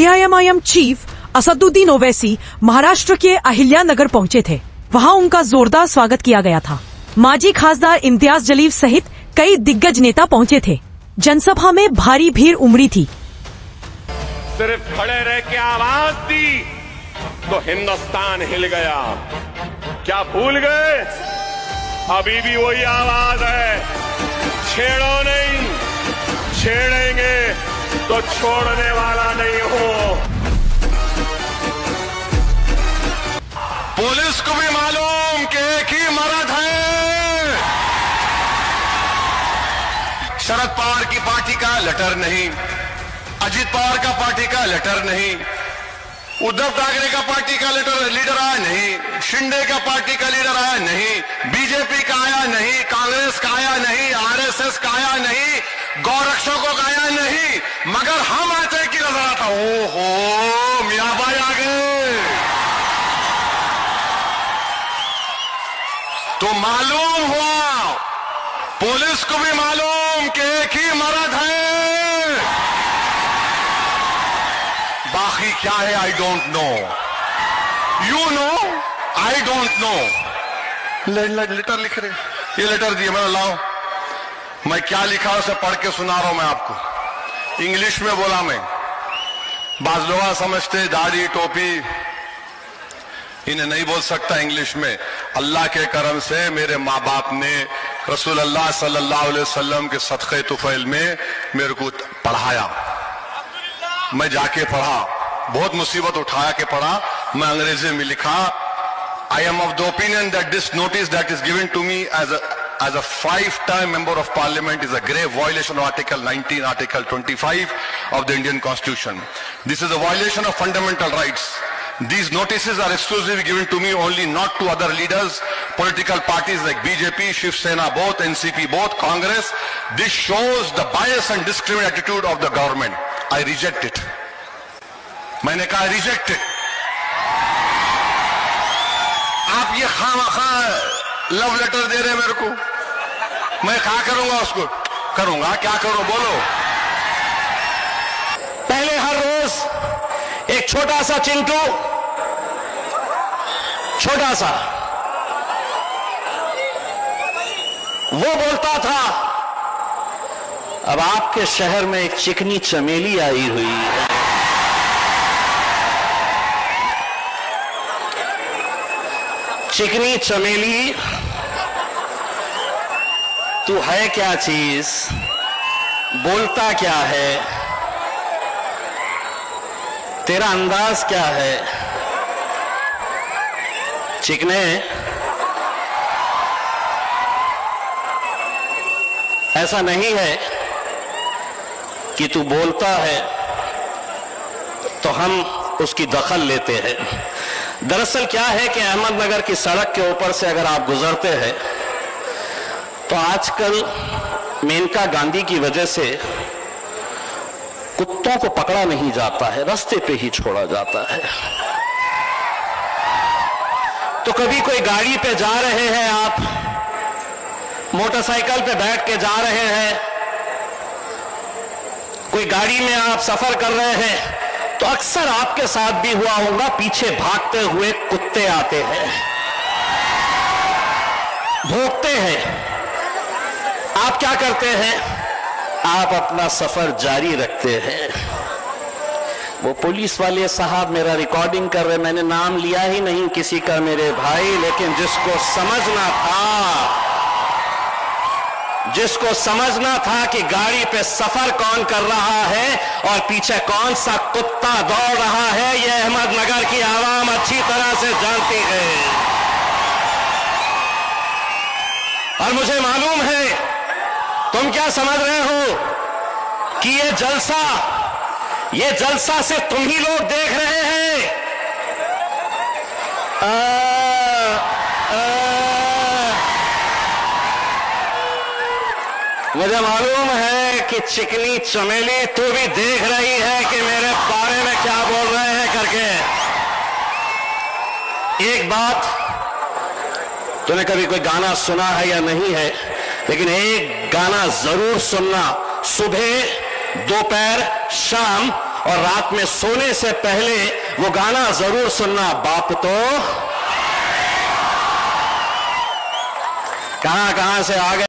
AIMIM chief Asaduddin Owaisi Maharashtra के अहिल्यानगर पहुंचे थे। वहां उनका जोरदार स्वागत किया गया था। माजी खासदार इम्तियाज जलील सहित कई दिग्गज नेता पहुंचे थे। जनसभा में भारी भीड़ उमड़ी थी। सिर्फ खड़े रह के आवाज दी तो हिंदुस्तान हिल गया। क्या भूल गए? अभी भी वही आवाज है, छेड़ो नहीं, छेड़ेंगे तो छोड़ने वाला नहीं हो। पुलिस को भी मालूम कि एक ही मर्द है। शरद पवार की पार्टी का लेटर नहीं, अजित पवार का पार्टी का लेटर नहीं, उद्धव ठाकरे का पार्टी का लीडर आया नहीं, शिंदे का पार्टी का लीडर आया नहीं, बीजेपी का आया नहीं, कांग्रेस का आया नहीं, आरएसएस का आया नहीं, गौरक्षकों का आया नहीं, मगर हम आते की नजर आता। ओहो, मियां भाई आ गए। तो मालूम हुआ, पुलिस को भी मालूम कि एक ही मर्द है। बाकी क्या है I don't know, you know I don't know. Letter लिख रहे, ये लेटर दिए मैंने, लाओ मैं क्या लिखा उसे पढ़ के सुना रहा हूं मैं आपको। इंग्लिश में बोला मैं, बाज लोग समझते दाढ़ी टोपी इन्हें नहीं बोल सकता इंग्लिश में। अल्लाह के करम से मेरे माँ बाप ने रसूल अल्लाह सल्लल्लाहु अलैहि वसल्लम के सदक़े तुफ़ैल में मेरे को पढ़ाया। मैं जाके पढ़ा, बहुत मुसीबत उठाया के पढ़ा। मैं अंग्रेजी में लिखा, I am of the opinion that this notice that is given to me as a 5-time member of parliament is a grave violation of article 19, article 25 of the Indian constitution. This is a violation of fundamental rights. These notices are exclusively given to me only, not to other leaders, political parties like BJP, Shiv Sena, both NCP, both Congress. This shows the bias and discriminatory attitude of the government. I reject it. मैंने कहा reject it. आप ये खामखा love letter दे रहे मेरे को, मैं क्या करूंगा? उसको करूंगा, क्या करूं बोलो? पहले हर रोज एक छोटा सा चिंटू, छोटा सा, वो बोलता था। अब आपके शहर में एक चिकनी चमेली आई हुई है। चिकनी चमेली, तू है क्या चीज, बोलता क्या है, तेरा अंदाज क्या है? चिकने, ऐसा नहीं है कि तू बोलता है तो हम उसकी दखल लेते हैं। दरअसल क्या है कि अहमदनगर की सड़क के ऊपर से अगर आप गुजरते हैं तो आजकल मेनका गांधी की वजह से कुत्तों को पकड़ा नहीं जाता है, रास्ते पे ही छोड़ा जाता है। तो कभी कोई गाड़ी पे जा रहे हैं, आप मोटरसाइकिल पे बैठ के जा रहे हैं, कोई गाड़ी में आप सफर कर रहे हैं, तो अक्सर आपके साथ भी हुआ होगा, पीछे भागते हुए कुत्ते आते हैं, भौंकते हैं। आप क्या करते हैं? आप अपना सफर जारी रखते हैं। वो पुलिस वाले साहब मेरा रिकॉर्डिंग कर रहे, मैंने नाम लिया ही नहीं किसी का मेरे भाई, लेकिन जिसको समझना था कि गाड़ी पे सफर कौन कर रहा है और पीछे कौन सा कुत्ता दौड़ रहा है, यह अहमदनगर की आवाम अच्छी तरह से जानती है। और मुझे मालूम है तुम क्या समझ रहे हो कि ये जलसा से तुम ही लोग देख रहे हैं। मुझे मालूम है कि चिकनी चमेली तू भी देख रही है कि मेरे बारे में क्या बोल रहे हैं करके। एक बात, तूने कभी कोई गाना सुना है या नहीं है, लेकिन एक गाना जरूर सुनना, सुबह दोपहर शाम और रात में सोने से पहले वो गाना जरूर सुनना, बाप तो कहां कहां से आ गए।